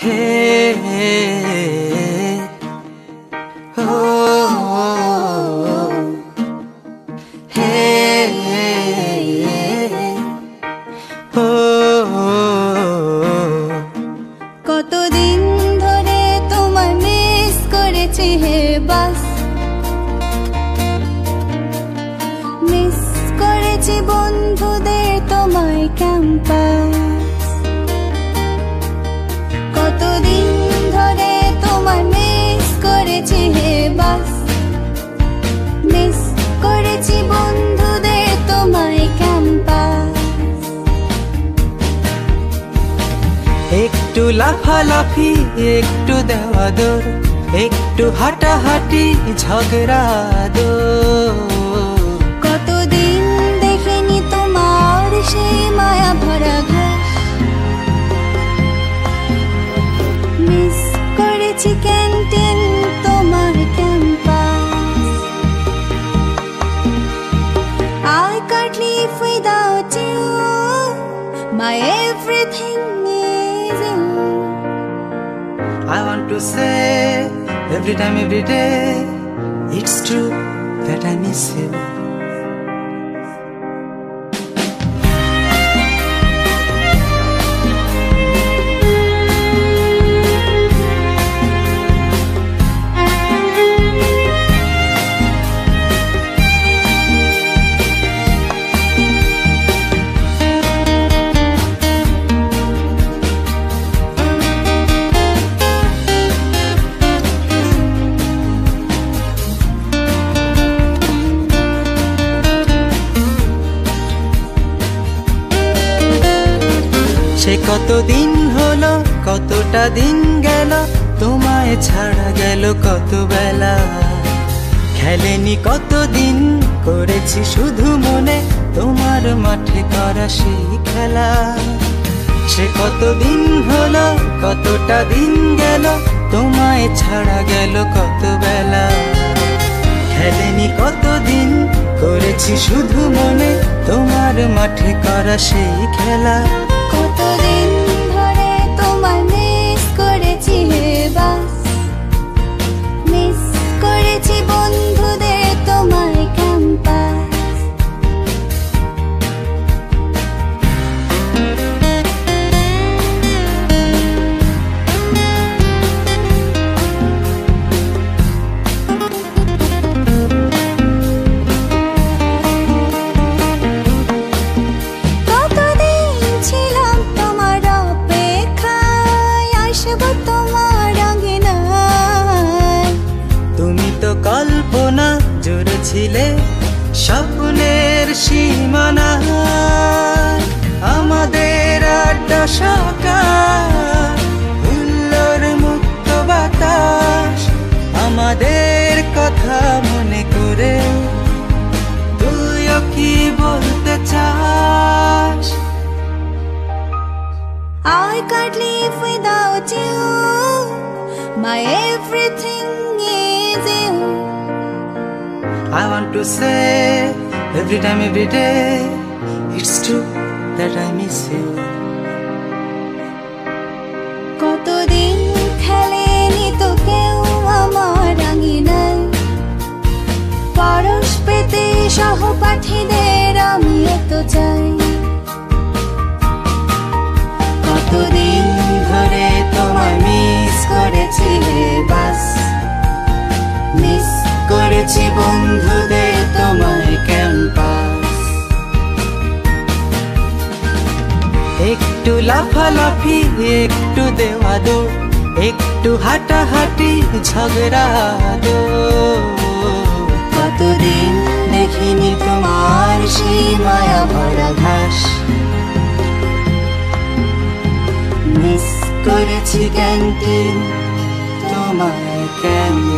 কতদিন ধরে তোমায় মিস করেছি হে বাস, মিস করেছি বন্ধুদের তোমায় ক্যাম্পাস। কতদিন ধরে তোমায় মিস করেছি হে বাস, মিস করেছি বন্ধুদের তোমায় ক্যাম্পাস। একটু লাফালাফি, একটু দেওয়া দৌড়, একটু হাঁটাহাঁটি, ঝগড়া দৌড়। কতদিন দেখিনি তোমার সেই মায়া ভরা ঘাস, মিস করেছি ক্যান্টিন তোমার campus. I can't live without you, my everything is you. I want to say every time, every day, it's true that I miss you. সে কতদিন হলো, কতটা দিন গেল, তোমায় ছাড়া গেল কত বেলা। খেলেনি কতদিন, করেছি শুধু মনে তোমার মাঠে করা সেই খেলা। সে কতদিন হলো, কতটা দিন গেল, তোমায় ছাড়া গেল কত বেলা। খেলেনি কতদিন, করেছি শুধু মনে তোমার মাঠে করা সেই খেলা। কতদিন ধরে তোমায় মিস করেছি হে বাস, মিস করেছি বন্ধুদের তোমায় ক্যাম্পাস। কল্পনা জুড়েছিলে স্বপ্নের সীমানা, আমাদের আড্ডা সকাল, হুল্লোড় মুক্ত বাতাস। আমাদের কথা মনে করে তুইও কি বলতে চাস? I can't live without you, my everything is you. I want to say every time, every day, it's true that I miss you. কতদিন খেলেনি তো কেউ আমার আঙিনায়, পরশ পেতে সহপাঠীদের আমিও তো চাই। কতদিন ধরে তোমায় মিস করেছি হে বাস, মিস করেছি বন্ধুদের তোমায় ক্যাম্পাস। একটু লাফালাফি, একটু দেওয়া দৌড়, একটু হাঁটাহাঁটি, ঝগড়া দৌড়। কতদিন দেখিনি তোমার সেই মায়া ভরা ঘাস, মিস করেছি ক্যান্টিন তোমায় ক্যাম্পাস।